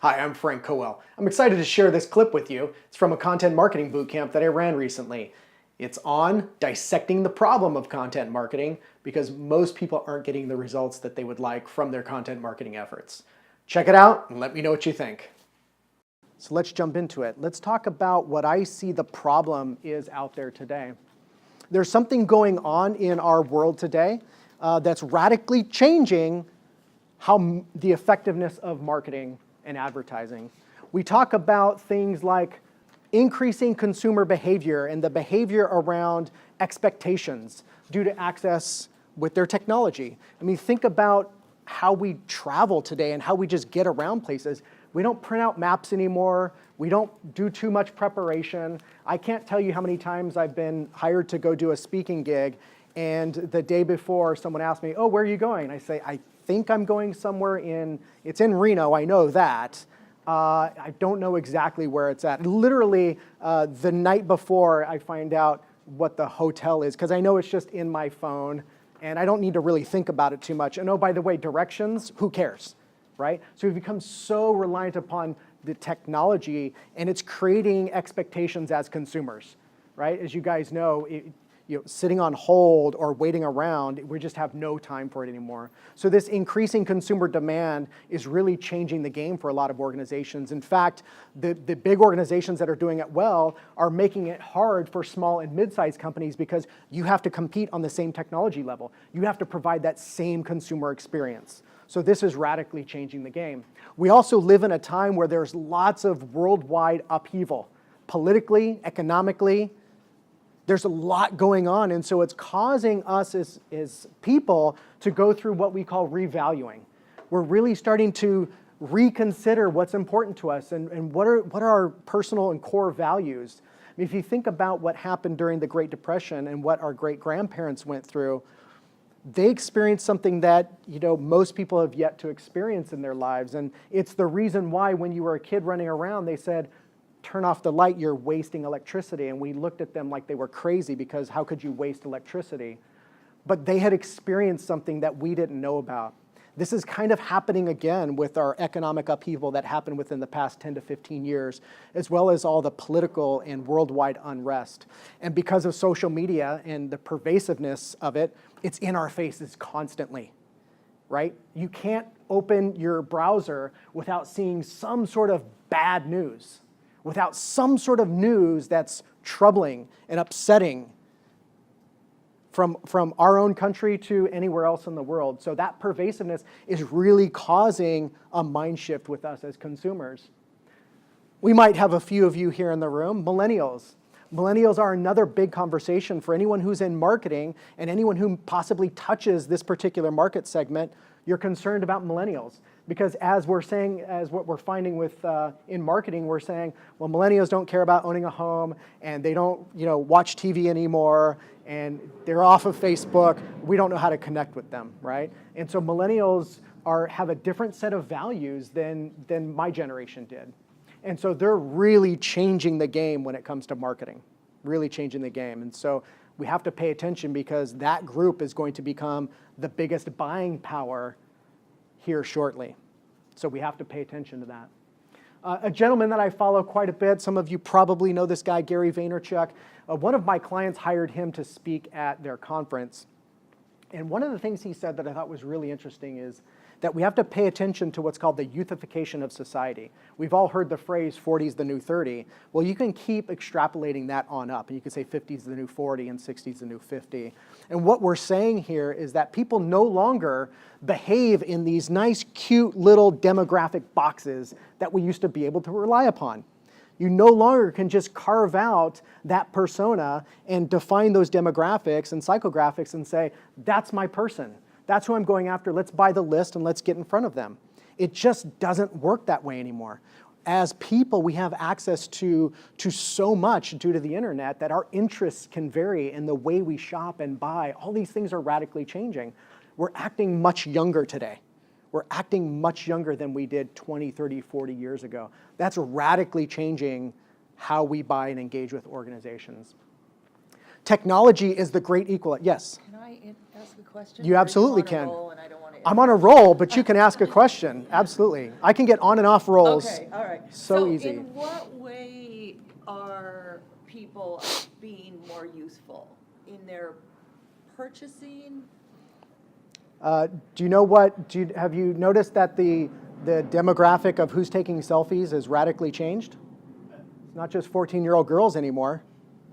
Hi, I'm Frank Coel. I'm excited to share this clip with you. It's from a Content Marketing Bootcamp that I ran recently. It's on dissecting the problem of content marketing because most people aren't getting the results that they would like from their content marketing efforts. Check it out and let me know what you think. So let's jump into it. Let's talk about what I see the problem is out there today. There's something going on in our world today that's radically changing the effectiveness of marketing and advertising. We talk about things like increasing consumer behavior and the behavior around expectations due to access with their technology. I mean, think about how we travel today and how we just get around places. We don't print out maps anymore. We don't do too much preparation. I can't tell you how many times I've been hired to go do a speaking gig, and the day before someone asked me, oh, where are you going? And I say, I think I'm going somewhere it's in Reno, I know that. I don't know exactly where it's at. Literally, the night before I find out what the hotel is, because I know it's just in my phone, and I don't need to really think about it too much. And oh, by the way, directions, who cares, right? So we've become so reliant upon the technology, and it's creating expectations as consumers, right? As you guys know, sitting on hold or waiting around, we just have no time for it anymore. So this increasing consumer demand is really changing the game for a lot of organizations. In fact, the big organizations that are doing it well are making it hard for small and mid-sized companies because you have to compete on the same technology level. You have to provide that same consumer experience. So this is radically changing the game. We also live in a time where there's lots of worldwide upheaval, politically, economically. There's a lot going on, and so it's causing us as people to go through what we call revaluing. We're really starting to reconsider what's important to us and what are our personal and core values. I mean, if you think about what happened during the Great Depression and what our great-grandparents went through, they experienced something that most people have yet to experience in their lives, and it's the reason why when you were a kid running around, they said, turn off the light, you're wasting electricity. And we looked at them like they were crazy because how could you waste electricity? But they had experienced something that we didn't know about. This is kind of happening again with our economic upheaval that happened within the past 10 to 15 years, as well as all the political and worldwide unrest. And because of social media and the pervasiveness of it, it's in our faces constantly, right? You can't open your browser without seeing some sort of bad news, without some sort of news that's troubling and upsetting from our own country to anywhere else in the world. So that pervasiveness is really causing a mind shift with us as consumers. We might have a few of you here in the room, millennials. Millennials are another big conversation for anyone who's in marketing and anyone who possibly touches this particular market segment. You're concerned about millennials. Because as what we're finding with in marketing, we're saying, well, millennials don't care about owning a home, and they don't, watch TV anymore, and they're off of Facebook. We don't know how to connect with them, right? And so millennials have a different set of values than my generation did, and so they're really changing the game when it comes to marketing, really changing the game, and so we have to pay attention because that group is going to become the biggest buying power here shortly. So we have to pay attention to that. A gentleman that I follow quite a bit, some of you probably know this guy, Gary Vaynerchuk. One of my clients hired him to speak at their conference. And one of the things he said that I thought was really interesting is that we have to pay attention to what's called the Youthification of Society. We've all heard the phrase 40 is the new 30. Well, you can keep extrapolating that on up. And you can say 50 is the new 40 and 60 is the new 50. And what we're saying here is that people no longer behave in these nice, cute little demographic boxes that we used to be able to rely upon. You no longer can just carve out that persona and define those demographics and psychographics and say, that's my person. That's who I'm going after. Let's buy the list and let's get in front of them. It just doesn't work that way anymore. As people, we have access to so much due to the internet that our interests can vary in the way we shop and buy. All these things are radically changing. We're acting much younger today. We're acting much younger than we did 20, 30, 40 years ago. That's radically changing how we buy and engage with organizations. Technology is the great equalizer. Yes? Can I ask a question? You absolutely can. I'm on a roll, but you can ask a question. Absolutely. I can get on and off rolls. Okay, all right. So easy. In what way are people being more useful? In their purchasing? Do you know what, have you noticed that the demographic of who's taking selfies has radically changed? It's not just 14-year-old girls anymore.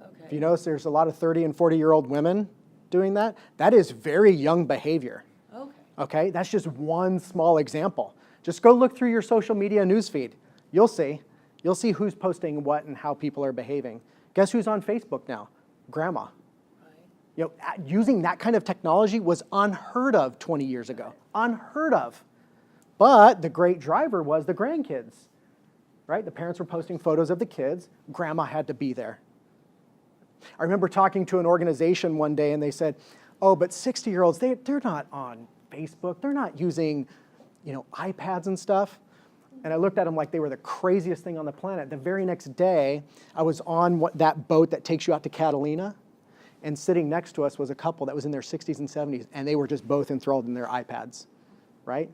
Okay. If you notice, there's a lot of 30 and 40-year-old women doing that. That is very young behavior. Okay. Okay, that's just one small example. Just go look through your social media newsfeed. You'll see who's posting what and how people are behaving. Guess who's on Facebook now? Grandma. You know, using that kind of technology was unheard of 20 years ago. Unheard of. But the great driver was the grandkids, right? The parents were posting photos of the kids. Grandma had to be there. I remember talking to an organization one day and they said, oh, but 60-year-olds, they're not on Facebook. They're not using, iPads and stuff. And I looked at them like they were the craziest thing on the planet. The very next day, I was on that boat that takes you out to Catalina. And sitting next to us was a couple that was in their 60s and 70s, and they were just both enthralled in their iPads, right?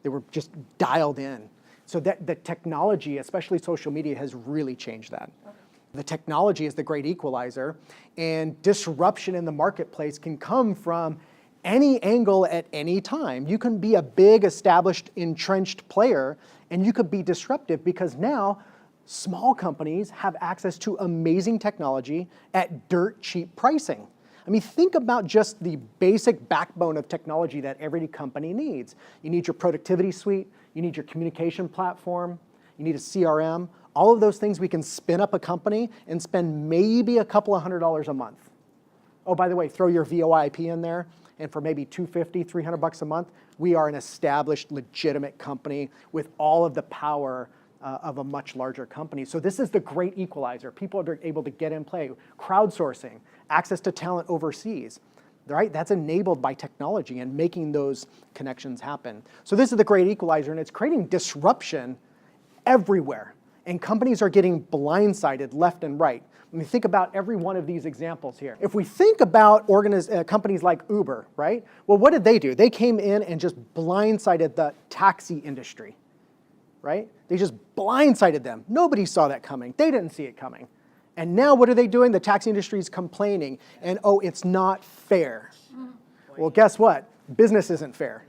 They were just dialed in. So that the technology, especially social media, has really changed that. Okay. The technology is the great equalizer, and disruption in the marketplace can come from any angle at any time. You can be a big, established, entrenched player, and you could be disruptive because now small companies have access to amazing technology at dirt cheap pricing. I mean, think about just the basic backbone of technology that every company needs. You need your productivity suite, you need your communication platform, you need a CRM. All of those things we can spin up a company and spend maybe a couple of $100s a month. Oh, by the way, throw your VoIP in there, and for maybe $250, $300 a month, we are an established, legitimate company with all of the power of a much larger company. So this is the great equalizer. People are able to get in play. Crowdsourcing, access to talent overseas, right? That's enabled by technology and making those connections happen. So this is the great equalizer, and it's creating disruption everywhere. And companies are getting blindsided left and right. When we think about every one of these examples here. If we think about companies like Uber, right? Well, what did they do? They came in and just blindsided the taxi industry. Right? They just blindsided them. Nobody saw that coming. They didn't see it coming. And now what are they doing? The taxi industry is complaining and, oh, it's not fair. Well, guess what? Business isn't fair.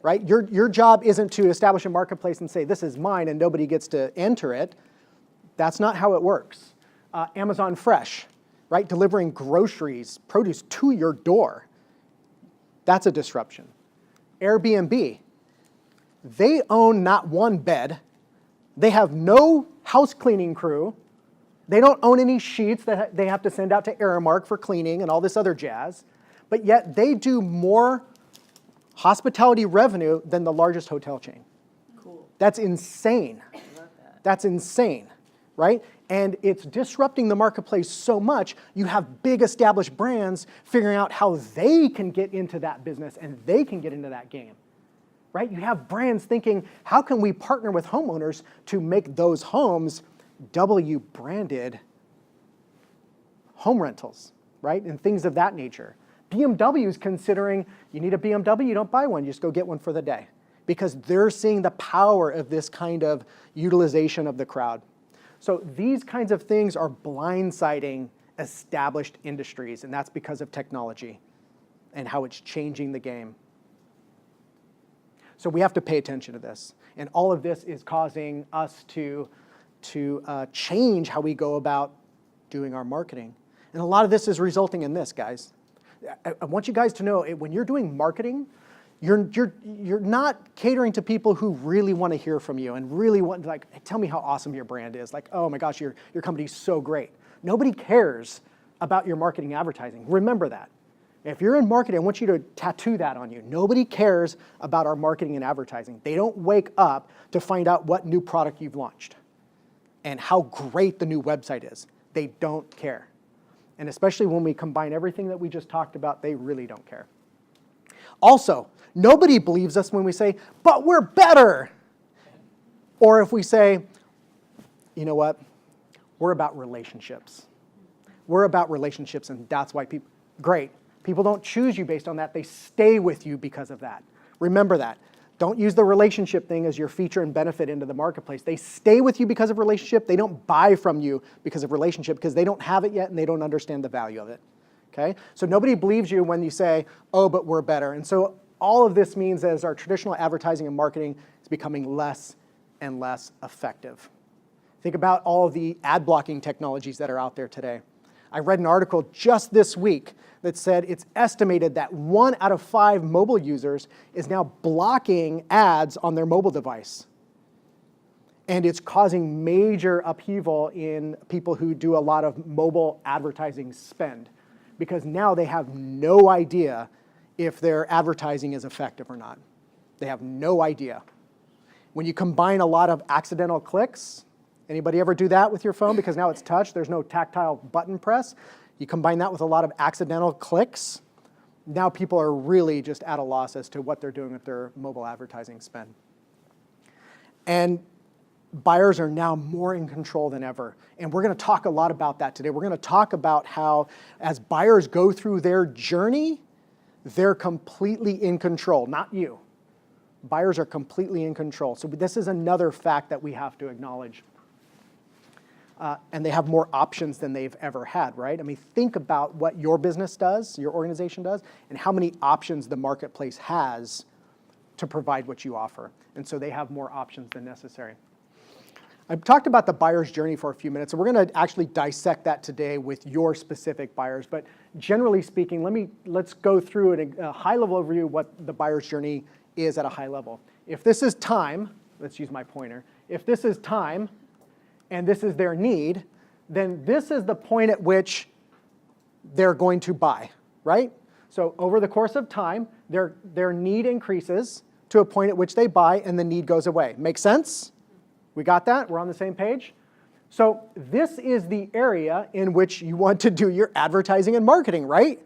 Right? Your job isn't to establish a marketplace and say, this is mine and nobody gets to enter it. That's not how it works. Amazon Fresh, right? Delivering groceries, produce to your door. That's a disruption. Airbnb. They own not one bed. They have no house cleaning crew. They don't own any sheets that they have to send out to Aramark for cleaning and all this other jazz. But yet they do more hospitality revenue than the largest hotel chain. Cool. That's insane. I love that. That's insane, right? And it's disrupting the marketplace so much, you have big established brands figuring out how they can get into that business and they can get into that game. Right? You have brands thinking, how can we partner with homeowners to make those homes W-branded home rentals, right? And things of that nature. BMW is considering, you need a BMW, you don't buy one, you just go get one for the day. Because they're seeing the power of this kind of utilization of the crowd. So these kinds of things are blindsiding established industries, and that's because of technology and how it's changing the game. So we have to pay attention to this. And all of this is causing us to change how we go about doing our marketing. And a lot of this is resulting in this, guys. I want you guys to know, when you're doing marketing, you're not catering to people who really want to hear from you and really want to, like, tell me how awesome your brand is. Like, oh my gosh, your company's so great. Nobody cares about your marketing advertising. Remember that. If you're in marketing, I want you to tattoo that on you. Nobody cares about our marketing and advertising. They don't wake up to find out what new product you've launched and how great the new website is. They don't care. And especially when we combine everything that we just talked about, they really don't care. Also, nobody believes us when we say, but we're better. Or if we say, you know what, we're about relationships. We're about relationships, and that's why people, great. People don't choose you based on that. They stay with you because of that. Remember that. Don't use the relationship thing as your feature and benefit into the marketplace. They stay with you because of relationship. They don't buy from you because of relationship because they don't have it yet and they don't understand the value of it. Okay? So nobody believes you when you say, oh, but we're better. And so all of this means as our traditional advertising and marketing is becoming less and less effective. Think about all of the ad blocking technologies that are out there today. I read an article just this week that said it's estimated that 1 out of 5 mobile users is now blocking ads on their mobile device. And it's causing major upheaval in people who do a lot of mobile advertising spend, because now they have no idea if their advertising is effective or not. They have no idea. When you combine a lot of accidental clicks, anybody ever do that with your phone? Because now it's touch, there's no tactile button press. You combine that with a lot of accidental clicks, now people are really just at a loss as to what they're doing with their mobile advertising spend. And buyers are now more in control than ever. And we're going to talk a lot about that today. We're going to talk about how as buyers go through their journey, they're completely in control, not you. Buyers are completely in control. So this is another fact that we have to acknowledge. And they have more options than they've ever had, right? I mean, think about what your business does, your organization does, and how many options the marketplace has to provide what you offer. And so they have more options than necessary. I've talked about the buyer's journey for a few minutes, and we're going to actually dissect that today with your specific buyers. But generally speaking, let's go through a high-level overview of what the buyer's journey is at a high level. If this is time, let's use my pointer. If this is time, and this is their need, then this is the point at which they're going to buy, right? So over the course of time, their need increases to a point at which they buy and the need goes away. Make sense? We got that? We're on the same page? So this is the area in which you want to do your advertising and marketing, right?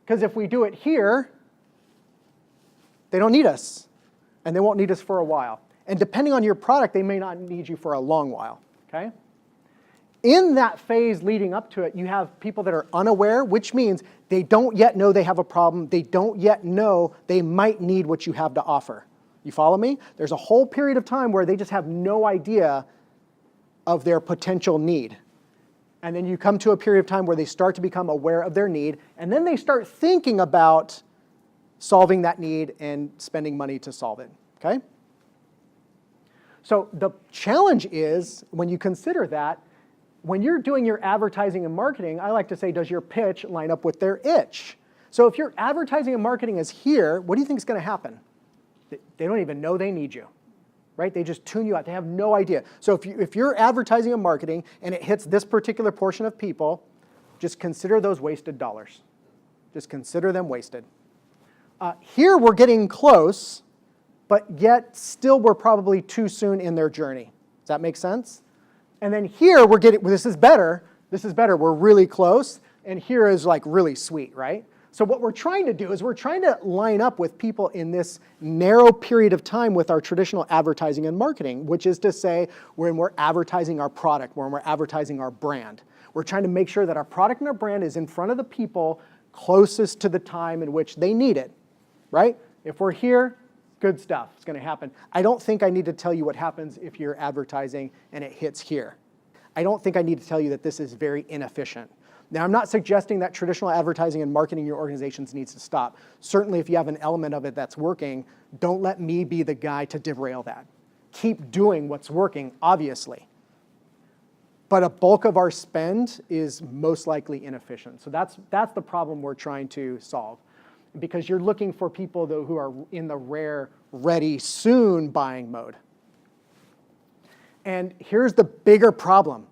Because if we do it here, they don't need us, and they won't need us for a while. And depending on your product, they may not need you for a long while. Okay? In that phase leading up to it, you have people that are unaware, which means they don't yet know they have a problem. They don't yet know they might need what you have to offer. You follow me? There's a whole period of time where they just have no idea of their potential need. And then you come to a period of time where they start to become aware of their need, and then they start thinking about solving that need and spending money to solve it. Okay? So the challenge is, when you consider that, when you're doing your advertising and marketing, I like to say, does your pitch line up with their itch? So if your advertising and marketing is here, what do you think is going to happen? They don't even know they need you, right? They just tune you out. They have no idea. So if you're advertising and marketing and it hits this particular portion of people, just consider those wasted dollars. Just consider them wasted. Here we're getting close, but yet still we're probably too soon in their journey. Does that make sense? And then here we're getting, this is better, we're really close, and here is like really sweet, right? So what we're trying to do is we're trying to line up with people in this narrow period of time with our traditional advertising and marketing, which is to say when we're advertising our product, when we're advertising our brand. We're trying to make sure that our product and our brand is in front of the people closest to the time in which they need it, right? If we're here, good stuff is going to happen. I don't think I need to tell you what happens if you're advertising and it hits here. I don't think I need to tell you that this is very inefficient. Now, I'm not suggesting that traditional advertising and marketing in your organizations needs to stop. Certainly, if you have an element of it that's working, don't let me be the guy to derail that. Keep doing what's working, obviously. But a bulk of our spend is most likely inefficient. So that's the problem we're trying to solve. Because you're looking for people, though, who are in the rare, ready, soon buying mode. And here's the bigger problem.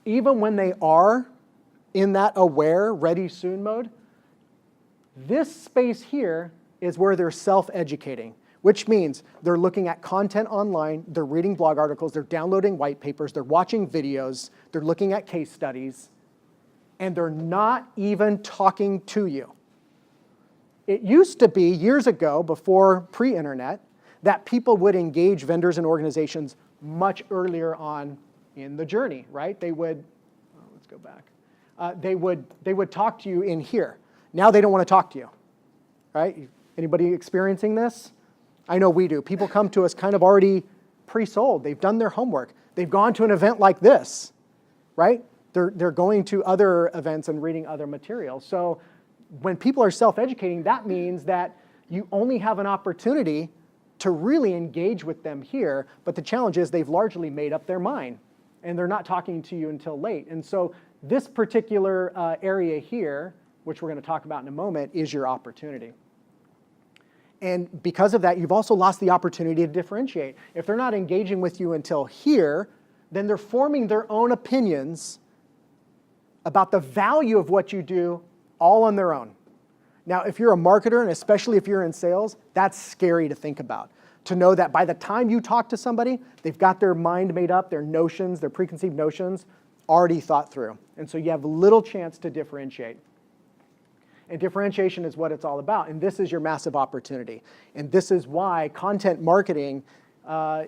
Even when they are in that aware, ready, soon mode, this space here is where they're self-educating, which means they're looking at content online, they're reading blog articles, they're downloading white papers, they're watching videos, they're looking at case studies, and they're not even talking to you. It used to be, years ago, before pre-internet, that people would engage vendors and organizations much earlier on in the journey, right? They would, let's go back. They would talk to you in here. Now they don't want to talk to you, right? Anybody experiencing this? I know we do. People come to us kind of already pre-sold. They've done their homework. They've gone to an event like this, right? They're going to other events and reading other materials. So when people are self-educating, that means that you only have an opportunity to really engage with them here, but the challenge is they've largely made up their mind, and they're not talking to you until late. And so this particular area here, which we're going to talk about in a moment, is your opportunity. And because of that, you've also lost the opportunity to differentiate. If they're not engaging with you until here, then they're forming their own opinions about the value of what you do all on their own. Now, if you're a marketer, and especially if you're in sales, that's scary to think about. To know that by the time you talk to somebody, they've got their mind made up, their notions, their preconceived notions already thought through. And so you have little chance to differentiate. And differentiation is what it's all about. And this is your massive opportunity. And this is why content marketing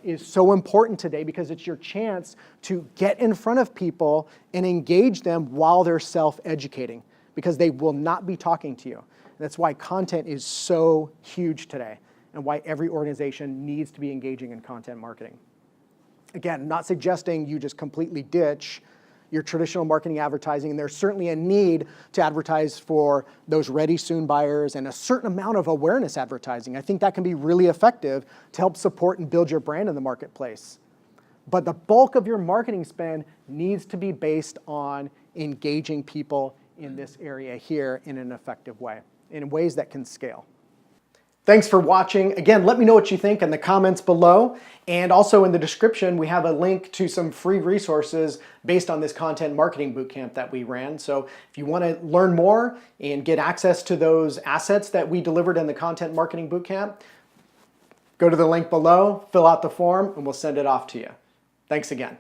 is so important today, because it's your chance to get in front of people and engage them while they're self-educating, because they will not be talking to you. And that's why content is so huge today, and why every organization needs to be engaging in content marketing. Again, not suggesting you just completely ditch your traditional marketing advertising, and there's certainly a need to advertise for those ready soon buyers and a certain amount of awareness advertising. I think that can be really effective to help support and build your brand in the marketplace. But the bulk of your marketing spend needs to be based on engaging people in this area here in an effective way, in ways that can scale. Thanks for watching. Again, let me know what you think in the comments below. And also in the description, we have a link to some free resources based on this Content Marketing Bootcamp that we ran. So if you want to learn more and get access to those assets that we delivered in the Content Marketing Bootcamp, go to the link below, fill out the form, and we'll send it off to you. Thanks again.